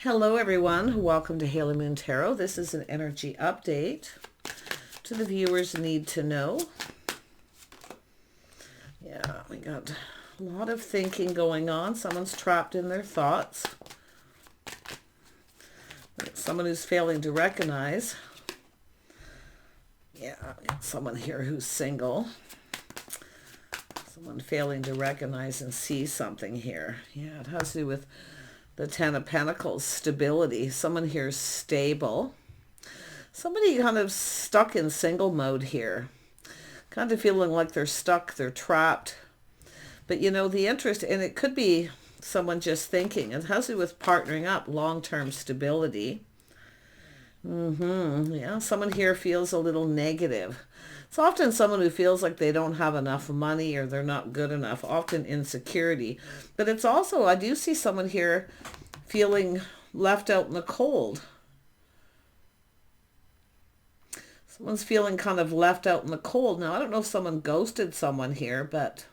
Hello everyone, welcome to Haley Moon Tarot. This is an energy update to the viewers need to know. Yeah, we got a lot of thinking going on. Someone's trapped in their thoughts. Someone who's failing to recognize. Yeah, we got someone here who's single. Someone failing to recognize and see something here. Yeah, it has to do with the Ten of Pentacles, stability. Someone here is stable. Somebody kind of stuck in single mode here. Kind of feeling like they're stuck, they're trapped. But you know, the interest, and it could be someone just thinking. It has to do with partnering up, long-term stability. Yeah, someone here feels a little negative. It's often someone who feels like they don't have enough money or they're not good enough, often insecurity. But it's also, I do see someone here feeling left out in the cold. Someone's feeling kind of left out in the cold. Now, I don't know if someone ghosted someone here, but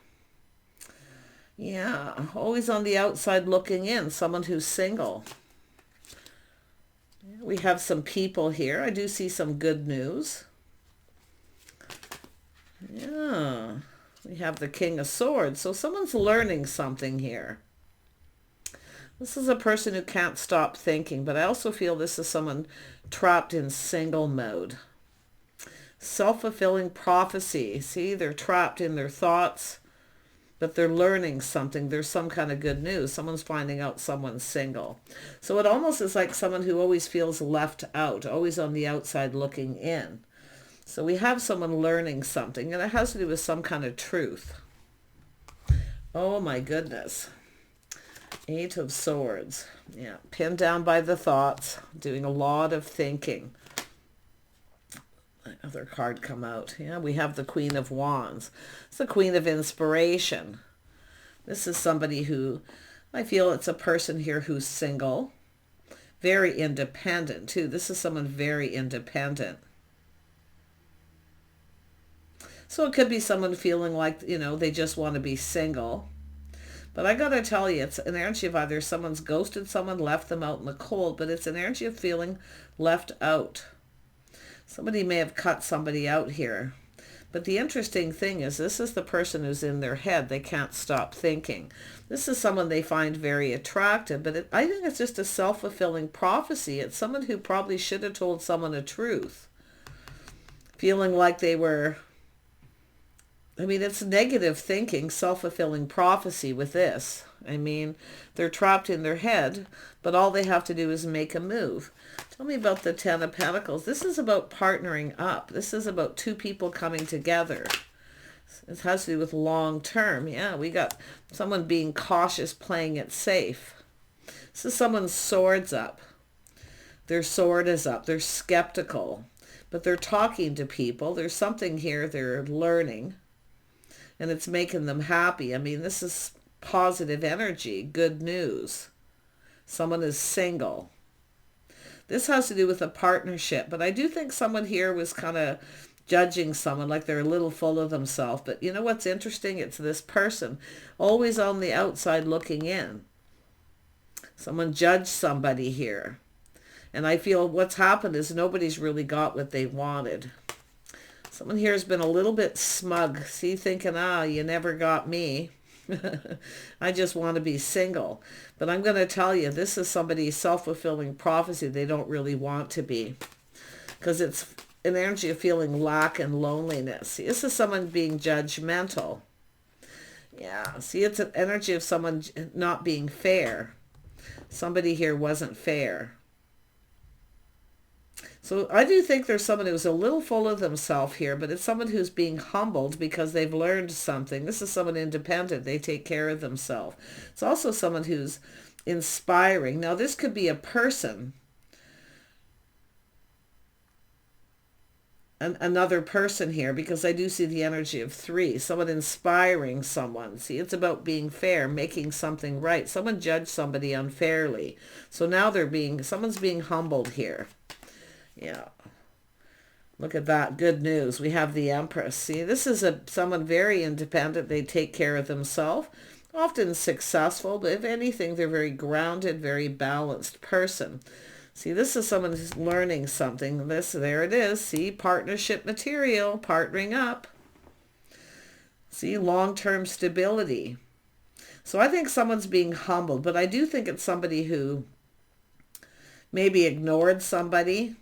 yeah, always on the outside looking in, someone who's single. We have some people here. I do see some good news. Yeah, we have the King of Swords. So someone's learning something here. This is a person who can't stop thinking, but I also feel this is someone trapped in single mode. Self-fulfilling prophecy. See, they're trapped in their thoughts, but they're learning something. There's some kind of good news. Someone's finding out someone's single. So it almost is like someone who always feels left out, always on the outside looking in. So we have someone learning something, and it has to do with some kind of truth. Oh my goodness. Eight of Swords. Yeah, pinned down by the thoughts, doing a lot of thinking. Other card come out. Yeah, we have the Queen of Wands. It's the Queen of Inspiration. This is somebody who, I feel it's a person here who's single. Very independent, too. This is someone very independent. So it could be someone feeling like, you know, they just want to be single. But I got to tell you, it's an energy of either someone's ghosted someone, left them out in the cold, but it's an energy of feeling left out. Somebody may have cut somebody out here. But the interesting thing is this is the person who's in their head. They can't stop thinking. This is someone they find very attractive, but I think it's just a self-fulfilling prophecy. It's someone who probably should have told someone the truth. Feeling like they were... I mean, it's negative thinking, self-fulfilling prophecy with this. I mean, they're trapped in their head, but all they have to do is make a move. Tell me about the Ten of Pentacles. This is about partnering up. This is about two people coming together. It has to do with long term. Yeah, we got someone being cautious, playing it safe. This is someone's sword's up. Their sword is up. They're skeptical, but they're talking to people. There's something here they're learning, and it's making them happy. I mean, this is positive energy, good news. Someone is single. This has to do with a partnership, but I do think someone here was kind of judging someone like they're a little full of themselves. But you know what's interesting? It's this person always on the outside looking in. Someone judged somebody here. And I feel what's happened is nobody's really got what they wanted. Someone here has been a little bit smug. See, thinking, you never got me. I just want to be single. But I'm going to tell you, this is somebody's self-fulfilling prophecy. They don't really want to be. Because it's an energy of feeling lack and loneliness. See, this is someone being judgmental. Yeah, see, it's an energy of someone not being fair. Somebody here wasn't fair. So I do think there's someone who's a little full of themselves here, but it's someone who's being humbled because they've learned something. This is someone independent. They take care of themselves. It's also someone who's inspiring. Now, this could be a person, another person here, because I do see the energy of three. Someone inspiring someone. See, it's about being fair, making something right. Someone judged somebody unfairly. So now someone's being humbled here. Yeah. Look at that. Good news. We have the Empress. See, this is someone very independent. They take care of themselves. Often successful, but if anything, they're very grounded, very balanced person. See, this is someone who's learning something. There it is. See, partnership material, partnering up. See, long-term stability. So I think someone's being humbled, but I do think it's somebody who maybe ignored somebody,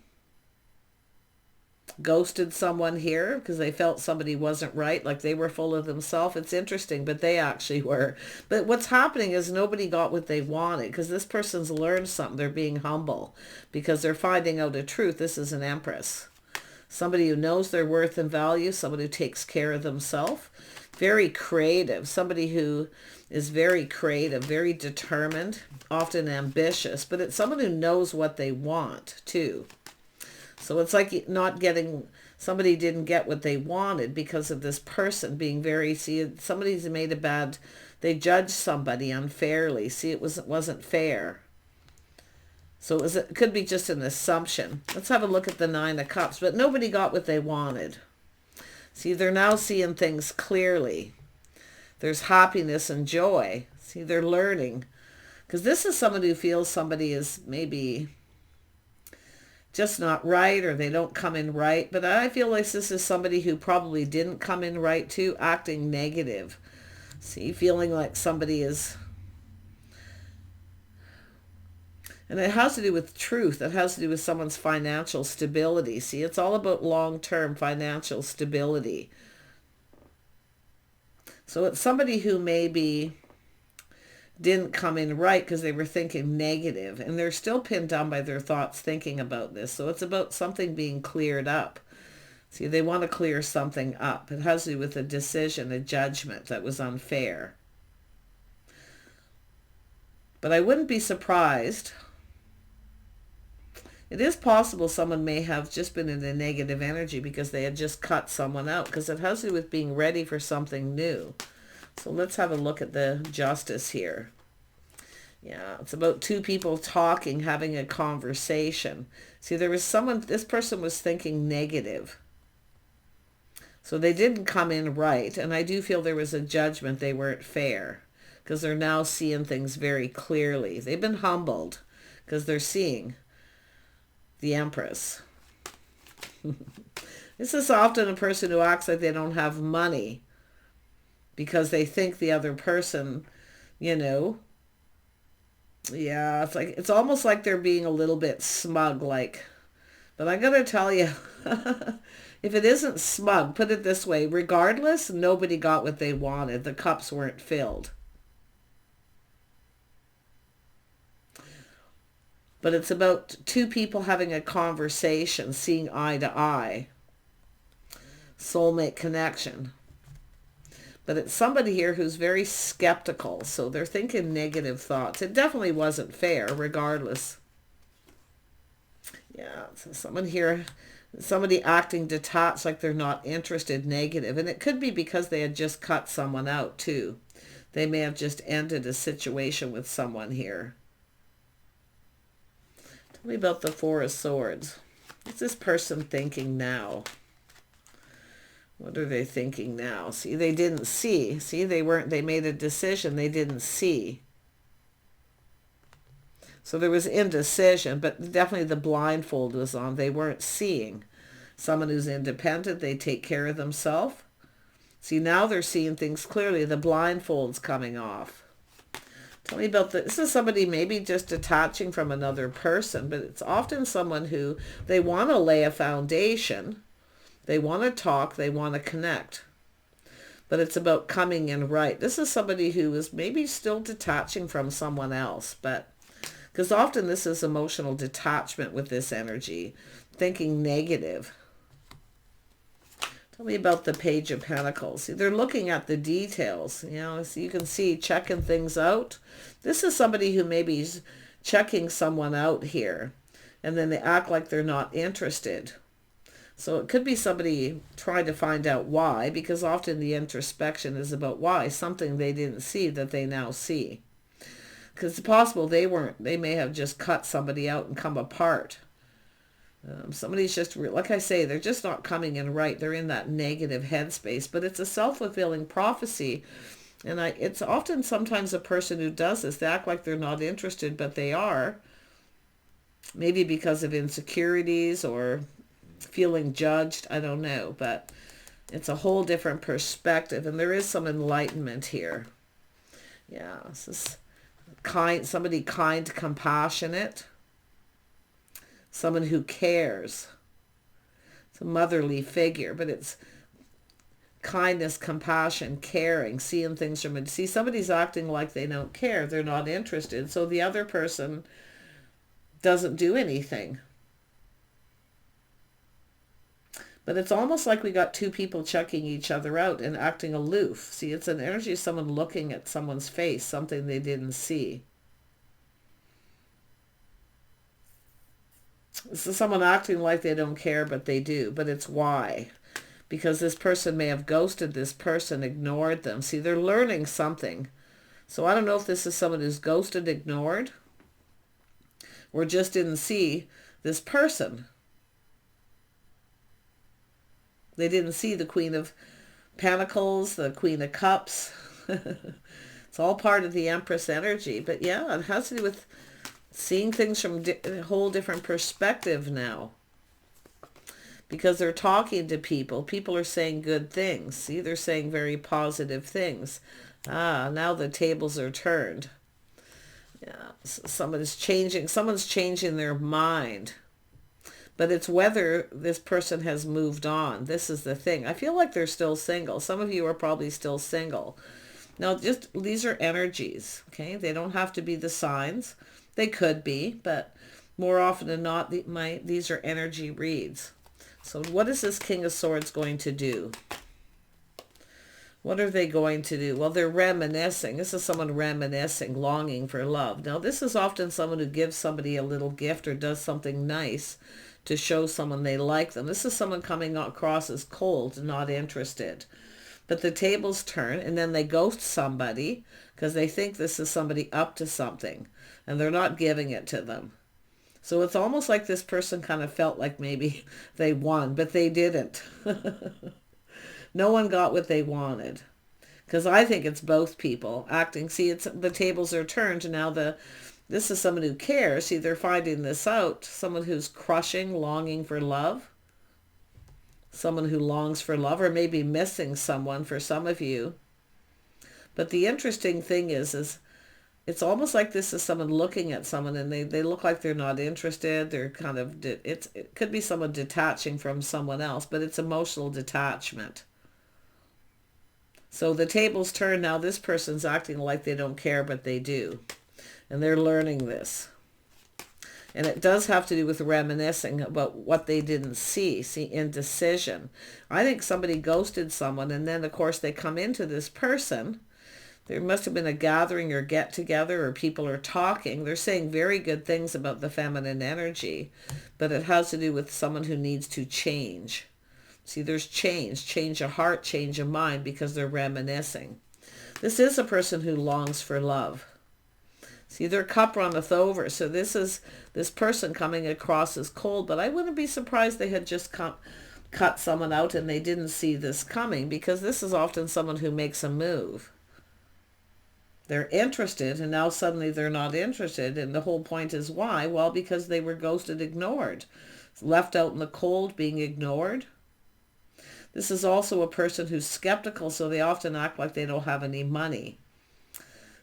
ghosted someone here because they felt somebody wasn't right, like they were full of themselves. It's interesting, but they actually were. But what's happening is nobody got what they wanted because this person's learned something. They're being humble because they're finding out a truth. This is an Empress. Somebody who knows their worth and value, somebody who takes care of themselves. Very creative, somebody who is very creative, very determined, often ambitious, but it's someone who knows what they want too. So it's like not getting, somebody didn't get what they wanted because of this person being very, see, somebody's made a bad, they judged somebody unfairly. See, it wasn't fair. So it could be just an assumption. Let's have a look at the Nine of Cups, but nobody got what they wanted. See, they're now seeing things clearly. There's happiness and joy. See, they're learning. Because this is someone who feels somebody is maybe just not right, or they don't come in right. But I feel like this is somebody who probably didn't come in right too, acting negative. See, feeling like somebody is... And it has to do with truth. It has to do with someone's financial stability. See, it's all about long-term financial stability. So it's somebody who maybe didn't come in right because they were thinking negative, and they're still pinned down by their thoughts thinking about this. So it's about something being cleared up. See, they want to clear something up. It has to do with a decision, a judgment that was unfair. But I wouldn't be surprised. It is possible someone may have just been in a negative energy because they had just cut someone out, because it has to do with being ready for something new. So let's have a look at the Justice here. Yeah, it's about two people talking, having a conversation. See, there was someone, this person was thinking negative. So they didn't come in right, and I do feel there was a judgment. They weren't fair because they're now seeing things very clearly. They've been humbled because they're seeing the Empress. This is often a person who acts like they don't have money because they think the other person, you know, yeah, it's almost like they're being a little bit smug, like, but I gotta tell you, if it isn't smug, put it this way, regardless, nobody got what they wanted. The cups weren't filled. But it's about two people having a conversation, seeing eye to eye. Soulmate connection. But it's somebody here who's very skeptical. So they're thinking negative thoughts. It definitely wasn't fair, regardless. Yeah, so someone here, somebody acting detached, like they're not interested, negative. And it could be because they had just cut someone out, too. They may have just ended a situation with someone here. Tell me about the Four of Swords. What's this person thinking now? What are they thinking now? See, they didn't see. See, they made a decision they didn't see. So there was indecision, but definitely the blindfold was on. They weren't seeing. Someone who's independent, they take care of themselves. See, now they're seeing things clearly. The blindfold's coming off. Tell me about this is somebody maybe just detaching from another person, but it's often someone who they want to lay a foundation. They want to talk. They want to connect. But it's about coming in right. This is somebody who is maybe still detaching from someone else, but because often this is emotional detachment with this energy, thinking negative. Tell me about the Page of Pentacles. See, they're looking at the details. You know, so you can see checking things out. This is somebody who maybe is checking someone out here, and then they act like they're not interested. So it could be somebody trying to find out why, because often the introspection is about why, something they didn't see that they now see. Because it's possible they may have just cut somebody out and come apart. Somebody's just, like I say, they're just not coming in right. They're in that negative headspace, but it's a self-fulfilling prophecy And it's often sometimes a person who does this. They act like they're not interested, but they are. Maybe because of insecurities or feeling judged. I don't know. But it's a whole different perspective. And there is some enlightenment here. Yeah, this is kind, somebody kind, compassionate. Someone who cares. It's a motherly figure, but it's kindness, compassion, caring, seeing things from it. See, somebody's acting like they don't care. They're not interested. So the other person doesn't do anything. But it's almost like we got two people checking each other out and acting aloof. See, it's an energy of someone looking at someone's face, something they didn't see. This is someone acting like they don't care, but they do. But it's why? Because this person may have ghosted this person, ignored them. See, they're learning something. So I don't know if this is someone who's ghosted, ignored, or just didn't see this person. They didn't see the Queen of Pentacles, the Queen of Cups. It's all part of the Empress energy. But yeah, it has to do with seeing things from a whole different perspective now. Because they're talking to people. People are saying good things. See, they're saying very positive things. Now the tables are turned. Yeah, someone's changing their mind. But it's whether this person has moved on. This is the thing. I feel like they're still single. Some of you are probably still single. Now, these are energies, okay? They don't have to be the signs. They could be, but more often than not, these are energy reads. So what is this King of Swords going to do? What are they going to do? Well, they're reminiscing. This is someone reminiscing, longing for love. Now, this is often someone who gives somebody a little gift or does something nice to show someone they like them. This is someone coming across as cold, not interested. But the tables turn and then they ghost somebody because they think this is somebody up to something and they're not giving it to them. So it's almost like this person kind of felt like maybe they won, but they didn't. No one got what they wanted. Because I think it's both people acting. See, the tables are turned and now this is someone who cares. See, they're finding this out. Someone who's crushing, longing for love. Someone who longs for love, or maybe missing someone for some of you. But the interesting thing is it's almost like this is someone looking at someone and they look like they're not interested. They're kind of, it could be someone detaching from someone else, but it's emotional detachment. So the tables turn now. This person's acting like they don't care, but they do. And they're learning this. And it does have to do with reminiscing about what they didn't see. See, indecision. I think somebody ghosted someone and then, of course, they come into this person. There must have been a gathering or get together or people are talking. They're saying very good things about the feminine energy, but it has to do with someone who needs to change. See, there's change of heart, change of mind because they're reminiscing. This is a person who longs for love. See, their cup runneth over. So this is this person coming across as cold, but I wouldn't be surprised they had just cut someone out and they didn't see this coming, because this is often someone who makes a move. They're interested and now suddenly they're not interested. And the whole point is why? Well, because they were ghosted, ignored, left out in the cold, being ignored. This is also a person who's skeptical, so they often act like they don't have any money.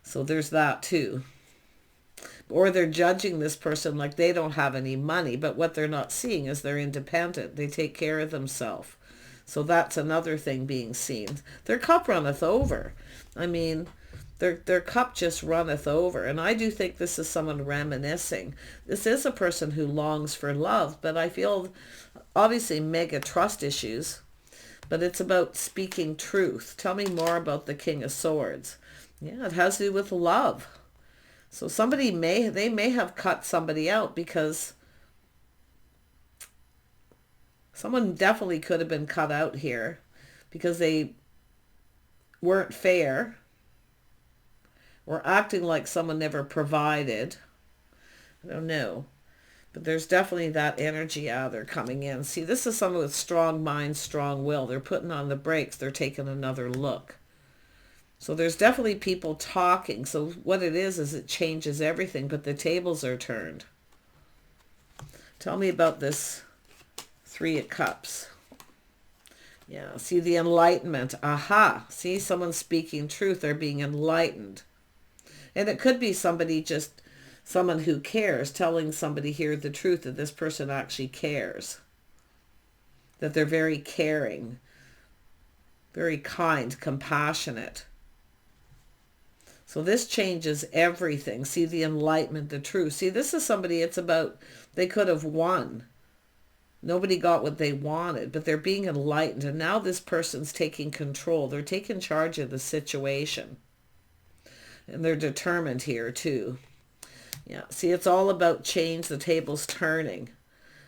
So there's that too. Or they're judging this person like they don't have any money, but what they're not seeing is they're independent. They take care of themselves. So that's another thing being seen. Their cup runneth over. I mean, their cup just runneth over. And I do think this is someone reminiscing. This is a person who longs for love, but I feel obviously mega trust issues. But it's about speaking truth. Tell me more about the King of Swords. Yeah, it has to do with love. So they may have cut somebody out because someone definitely could have been cut out here because they weren't fair or acting like someone never provided. I don't know. But there's definitely that energy out there coming in. See, this is someone with strong mind, strong will. They're putting on the brakes. They're taking another look. So there's definitely people talking. So what it is it changes everything, but the tables are turned. Tell me about this Three of Cups. Yeah, see the enlightenment. Aha, see someone speaking truth. They're being enlightened. And it could be somebody just, someone who cares, telling somebody here the truth that this person actually cares. That they're very caring, very kind, compassionate. So this changes everything. See the enlightenment, the truth. See, this is somebody, it's about, they could have won. Nobody got what they wanted, but they're being enlightened. And now this person's taking control. They're taking charge of the situation. And they're determined here too. Yeah, see, it's all about change. The table's turning.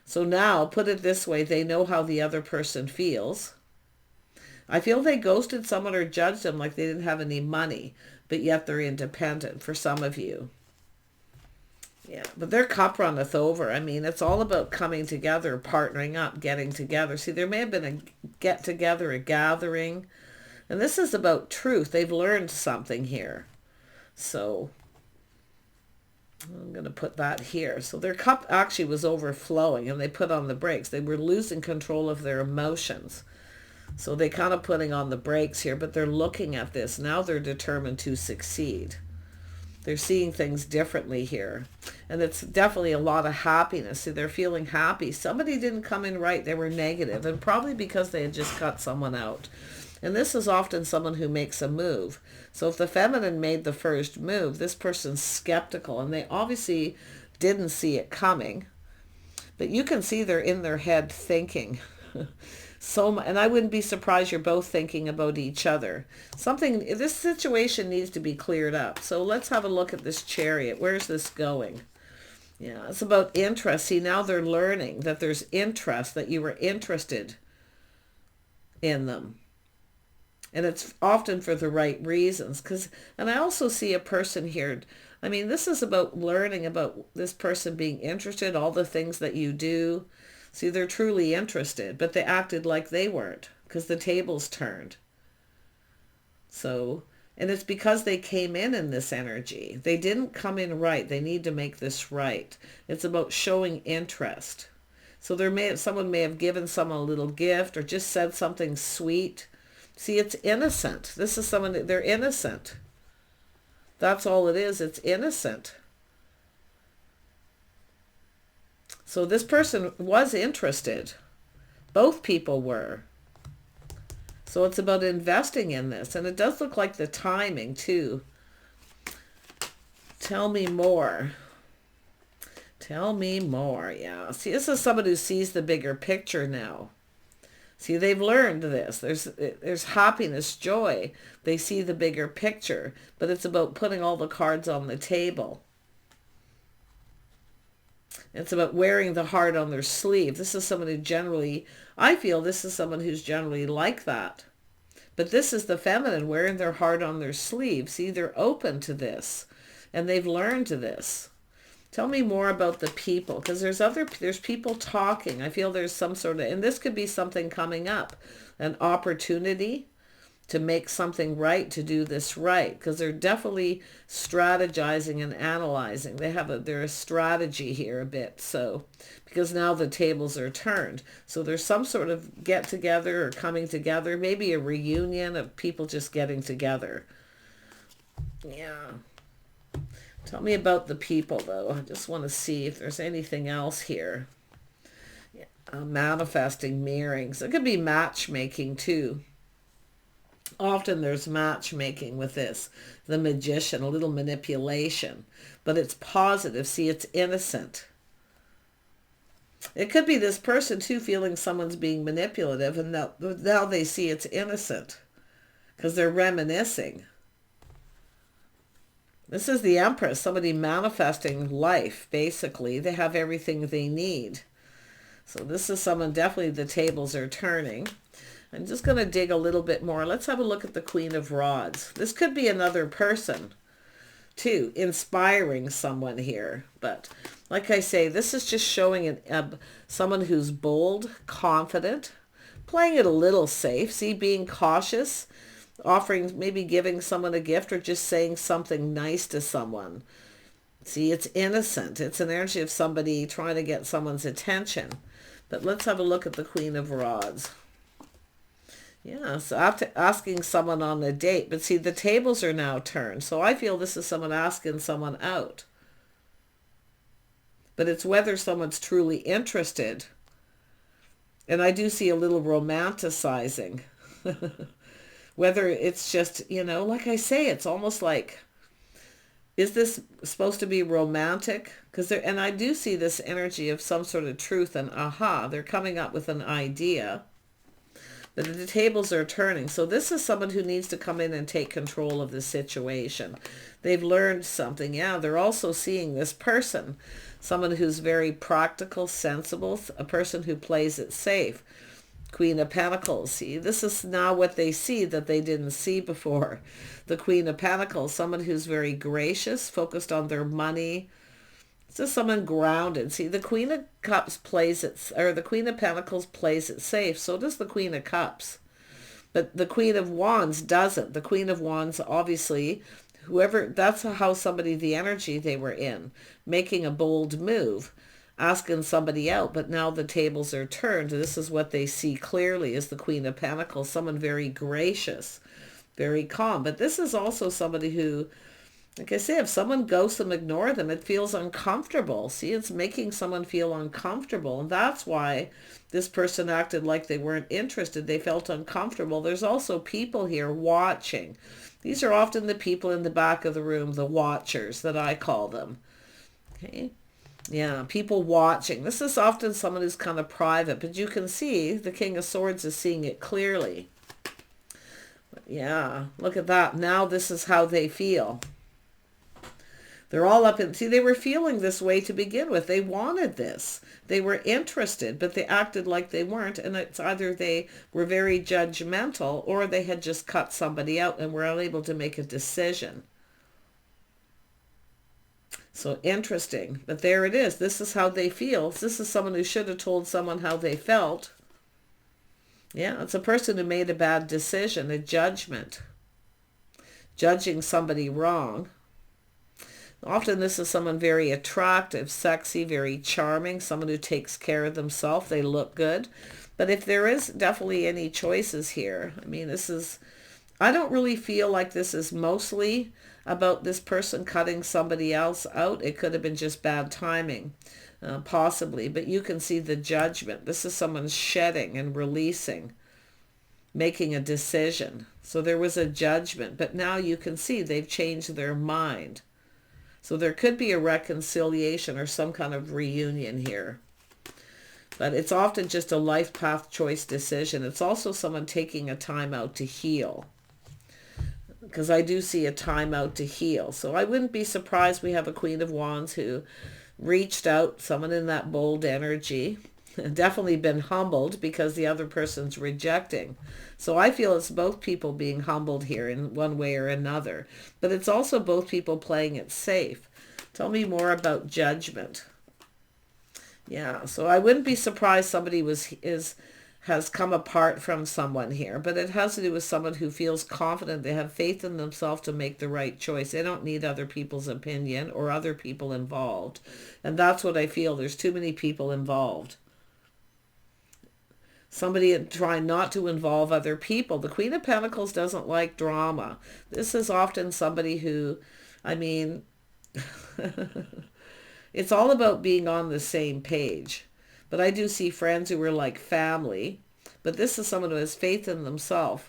So now, put it this way, they know how the other person feels. I feel they ghosted someone or judged them like they didn't have any money, but yet they're independent for some of you. Yeah, but their cup runneth over. I mean, it's all about coming together, partnering up, getting together. See, there may have been a get-together, a gathering, and this is about truth. They've learned something here. So I'm going to put that here. So their cup actually was overflowing, and they put on the brakes. They were losing control of their emotions. So they kind of putting on the brakes here, but they're looking at this. Now they're determined to succeed. They're seeing things differently here. And it's definitely a lot of happiness. See, they're feeling happy. Somebody didn't come in right. They were negative, and probably because they had just cut someone out. And this is often someone who makes a move. So if the feminine made the first move, this person's skeptical, and they obviously didn't see it coming. But you can see they're in their head thinking. And I wouldn't be surprised you're both thinking about each other. This situation needs to be cleared up. So let's have a look at this Chariot. Where's this going? Yeah, it's about interest. See, now they're learning that there's interest, that you were interested in them. And it's often for the right reasons. And I also see a person here. I mean, this is about learning about this person being interested, all the things that you do. See, they're truly interested, but they acted like they weren't because the tables turned. So, and it's because they came in this energy. They didn't come in right. They need to make this right. It's about showing interest. So someone may have given someone a little gift or just said something sweet. See, it's innocent. This is someone, they're innocent. That's all it is. It's innocent. So this person was interested. Both people were. So it's about investing in this. And it does look like the timing too. Tell me more. Tell me more. Yeah. See, this is someone who sees the bigger picture now. See, they've learned this. There's happiness, joy. They see the bigger picture. But it's about putting all the cards on the table. It's about wearing the heart on their sleeve. This is someone who generally, I feel this is someone who's generally like that. But this is the feminine wearing their heart on their sleeve. See, they're open to this. And they've learned to this. Tell me more about the people. Because there's people talking. I feel there's some sort of, and this could be something coming up. An opportunity to make something right, to do this right, because they're definitely strategizing and analyzing. They're a strategy here a bit. So, because now the tables are turned. So there's some sort of get together or coming together, maybe a reunion of people just getting together. Yeah. Tell me about the people though. I just want to see if there's anything else here. Yeah. Manifesting, mirrorings. It could be matchmaking too. Often there's matchmaking with this. The Magician, a little manipulation. But it's positive. See, it's innocent. It could be this person too feeling someone's being manipulative, and now they see it's innocent. Because they're reminiscing. This is the Empress. Somebody manifesting life, basically. They have everything they need. So this is someone, definitely the tables are turning. I'm just going to dig a little bit more. Let's have a look at the Queen of Rods. This could be another person, too, inspiring someone here. But like I say, this is just showing someone who's bold, confident, playing it a little safe. See, being cautious. offering, maybe giving someone a gift or just saying something nice to someone. See, it's innocent. It's an energy of somebody trying to get someone's attention. But let's have a look at the Queen of Rods. Yeah, so after asking someone on a date, but see, the tables are now turned. So I feel this is someone asking someone out. But it's whether someone's truly interested. And I do see a little romanticizing. Whether it's just, you know, like I say, it's almost like, is this supposed to be romantic? And I do see this energy of some sort of truth and aha, they're coming up with an idea. But the tables are turning. So this is someone who needs to come in and take control of the situation. They've learned something. Yeah, they're also seeing this person, someone who's very practical, sensible, a person who plays it safe. Queen of Pentacles. See, this is now what they see that they didn't see before. The Queen of Pentacles, someone who's very gracious, focused on their money. It's just someone grounded. See, the Queen of Cups plays it, or the Queen of Pentacles plays it safe. So does the Queen of Cups. But the Queen of Wands doesn't. The Queen of Wands, obviously, whoever, that's how somebody, the energy they were in, making a bold move, asking somebody out. But now the tables are turned. This is what they see clearly is the Queen of Pentacles, someone very gracious, very calm. But this is also somebody who, like I say, if someone ghosts them, ignore them, it feels uncomfortable. See, it's making someone feel uncomfortable. And that's why this person acted like they weren't interested. They felt uncomfortable. There's also people here watching. These are often the people in the back of the room, the watchers that I call them. Okay. Yeah, people watching. This is often someone who's kind of private, but you can see the King of Swords is seeing it clearly. Yeah, look at that. Now this is how they feel. They're all up in, see, they were feeling this way to begin with. They wanted this. They were interested, but they acted like they weren't. And it's either they were very judgmental or they had just cut somebody out and were unable to make a decision. So interesting. But there it is. This is how they feel. This is someone who should have told someone how they felt. Yeah, it's a person who made a bad decision, a judgment. Judging somebody wrong. Often this is someone very attractive, sexy, very charming, someone who takes care of themselves. They look good. But if there is definitely any choices here, I mean, this is, I don't really feel like this is mostly about this person cutting somebody else out. It could have been just bad timing, possibly. But you can see the judgment. This is someone shedding and releasing, making a decision. So there was a judgment. But now you can see they've changed their mind. So there could be a reconciliation or some kind of reunion here. But it's often just a life path choice decision. It's also someone taking a time out to heal. Because I do see a time out to heal. So I wouldn't be surprised we have a Queen of Wands who reached out, someone in that bold energy. Definitely been humbled because the other person's rejecting. So I feel it's both people being humbled here in one way or another. But it's also both people playing it safe. Tell me more about judgment. Yeah, so I wouldn't be surprised somebody has come apart from someone here. But it has to do with someone who feels confident. They have faith in themselves to make the right choice. They don't need other people's opinion or other people involved. And that's what I feel. There's too many people involved. Somebody trying not to involve other people. The Queen of Pentacles doesn't like drama. This is often somebody who, I mean, it's all about being on the same page. But I do see friends who are like family. But this is someone who has faith in themselves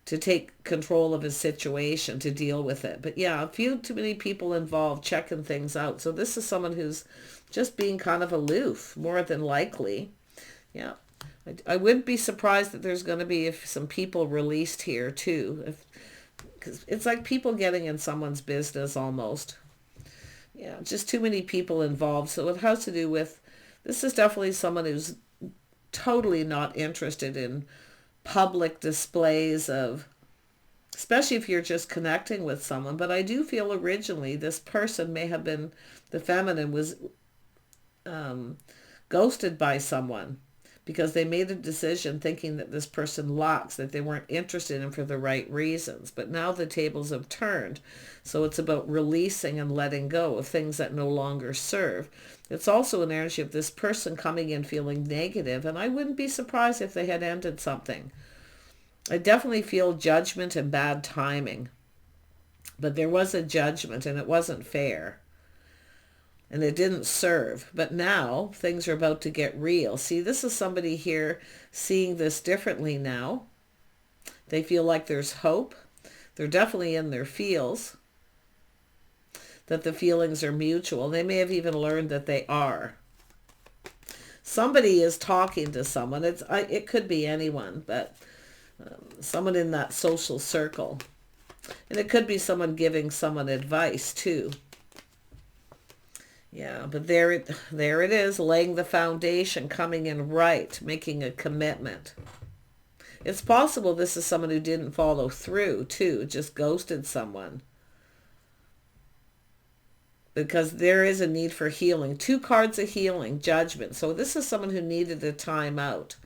to take control of a situation, to deal with it. But yeah, a few too many people involved checking things out. So this is someone who's just being kind of aloof, more than likely. Yeah, I wouldn't be surprised that there's going to be some people released here too. Because it's like people getting in someone's business almost. Yeah, just too many people involved. So it has to do with, this is definitely someone who's totally not interested in public displays of, especially if you're just connecting with someone. But I do feel originally this person may have been, the feminine was ghosted by someone. because they made a decision thinking that this person lacks, that they weren't interested in for the right reasons. But now the tables have turned. So it's about releasing and letting go of things that no longer serve. It's also an energy of this person coming in feeling negative, and I wouldn't be surprised if they had ended something. I definitely feel judgment and bad timing. But there was a judgment, and it wasn't fair. And it didn't serve. But now things are about to get real. See, this is somebody here seeing this differently now. They feel like there's hope. They're definitely in their feels, that the feelings are mutual. They may have even learned that they are. Somebody is talking to someone. It could be anyone, but someone in that social circle. And it could be someone giving someone advice too. Yeah, but there it is, laying the foundation, coming in right, making a commitment. It's possible this is someone who didn't follow through too, just ghosted someone. Because there is a need for healing. 2 cards of healing, judgment. So this is someone who needed a time out.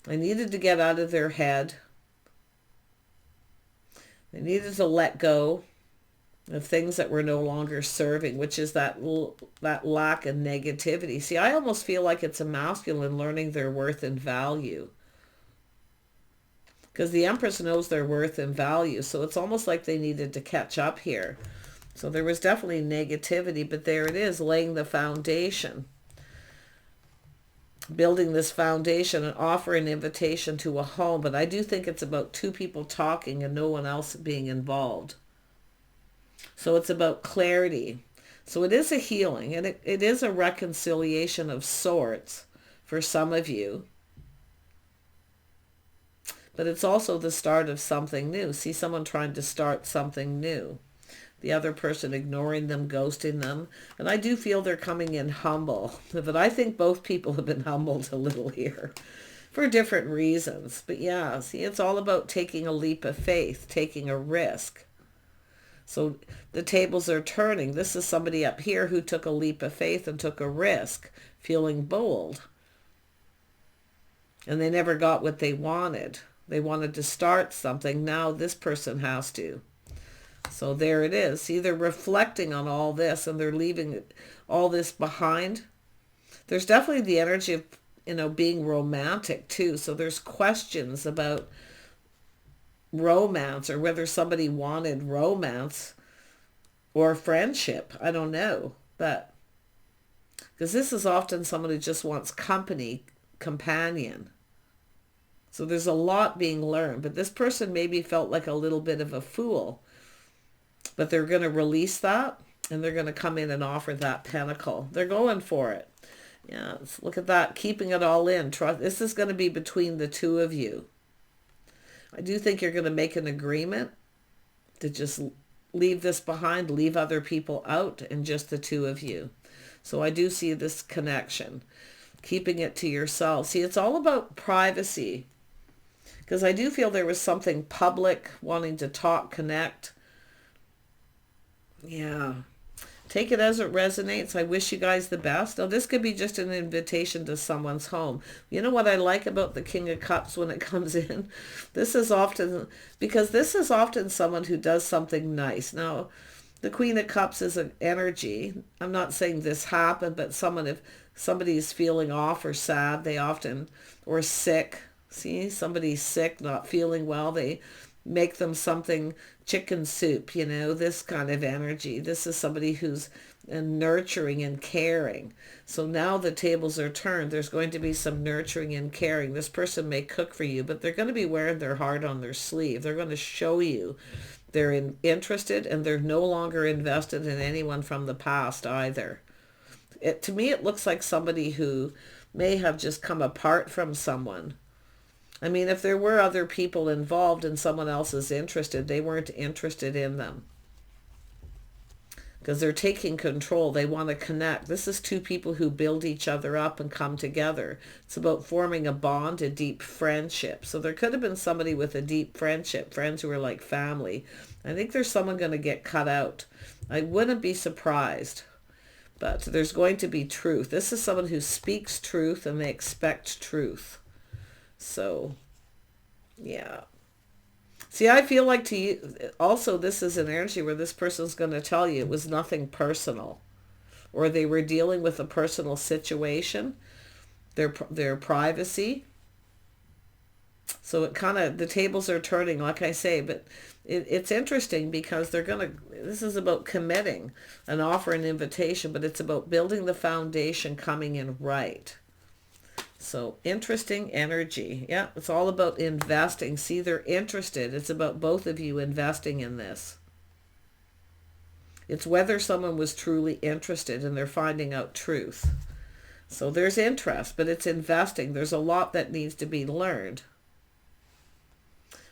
They needed to get out of their head. They needed to let go of things that were no longer serving, which is that lack of negativity. See, I almost feel like it's a masculine learning their worth and value. Because the Empress knows their worth and value. So it's almost like they needed to catch up here. So there was definitely negativity, but there it is, laying the foundation. Building this foundation and offer an invitation to a home. But I do think it's about 2 people talking and no one else being involved. So it's about clarity. So it is a healing, and it is a reconciliation of sorts for some of you. But it's also the start of something new. See someone trying to start something new. The other person ignoring them, ghosting them. And I do feel they're coming in humble. But I think both people have been humbled a little here for different reasons. But yeah, see, it's all about taking a leap of faith, taking a risk. So the tables are turning. This is somebody up here who took a leap of faith and took a risk, feeling bold. And they never got what they wanted. They wanted to start something. Now this person has to. So there it is. See, they're reflecting on all this and they're leaving all this behind. There's definitely the energy of, being romantic too. So there's questions about romance, or whether somebody wanted romance or friendship. I don't know. But because this is often someone who just wants company, companion. So there's a lot being learned. But this person maybe felt like a little bit of a fool. But they're going to release that, and they're going to come in and offer that pentacle. They're going for it. Yeah, look at that. Keeping it all in. Trust. This is going to be between the 2 of you. I do think you're going to make an agreement to just leave this behind, leave other people out, and just the 2 of you. So I do see this connection. Keeping it to yourself. See, it's all about privacy. Because I do feel there was something public, wanting to talk, connect. Yeah. Take it as it resonates. I wish you guys the best. Now, this could be just an invitation to someone's home. You know what I like about the King of Cups when it comes in? This is often someone who does something nice. Now, the Queen of Cups is an energy. I'm not saying this happened, but if somebody is feeling off or sad, or sick. See, somebody's sick, not feeling well, they make them something, chicken soup, this kind of energy. This is somebody who's nurturing and caring. So now the tables are turned. There's going to be some nurturing and caring. This person may cook for you, but they're going to be wearing their heart on their sleeve. They're going to show you they're interested, and they're no longer invested in anyone from the past either. To me, it looks like somebody who may have just come apart from someone. I mean, if there were other people involved and someone else is interested, they weren't interested in them. Because they're taking control. They want to connect. This is 2 people who build each other up and come together. It's about forming a bond, a deep friendship. So there could have been somebody with a deep friendship, friends who are like family. I think there's someone going to get cut out. I wouldn't be surprised. But there's going to be truth. This is someone who speaks truth and they expect truth. So, yeah. See, I feel like to you, also this is an energy where this person's going to tell you it was nothing personal. Or they were dealing with a personal situation, their privacy. So it kind of, the tables are turning, like I say, but it's interesting because they're going to, this is about committing an offer, an invitation, but it's about building the foundation, coming in right. So interesting energy. Yeah, it's all about investing. See, they're interested. It's about both of you investing in this. It's whether someone was truly interested and they're finding out truth. So there's interest, but it's investing. There's a lot that needs to be learned.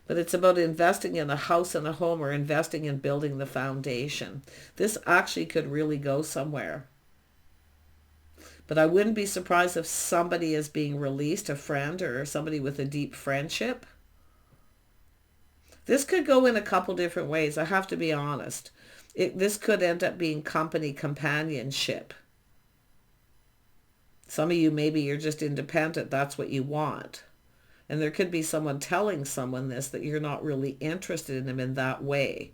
But it's about investing in a house and a home, or investing in building the foundation. This actually could really go somewhere. But I wouldn't be surprised if somebody is being released, a friend or somebody with a deep friendship. This could go in a couple different ways. I have to be honest. This could end up being company companionship. Some of you, maybe you're just independent. That's what you want. And there could be someone telling someone this, that you're not really interested in them in that way,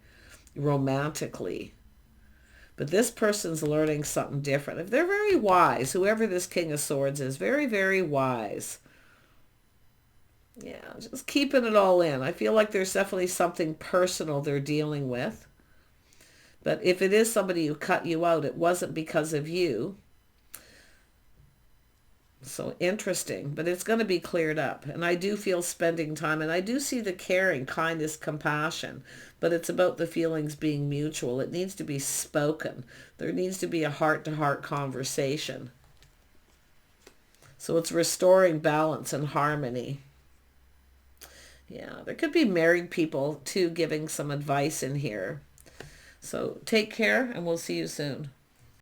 romantically. But this person's learning something different. If they're very wise, whoever this King of Swords is, very, very wise. Yeah, just keeping it all in. I feel like there's definitely something personal they're dealing with. But if it is somebody who cut you out, it wasn't because of you. So interesting, but it's going to be cleared up. And I do feel spending time, and I do see the caring, kindness, compassion, but it's about the feelings being mutual. It needs to be spoken. There needs to be a heart-to-heart conversation. So it's restoring balance and harmony. Yeah, there could be married people too giving some advice in here. So take care, and we'll see you soon.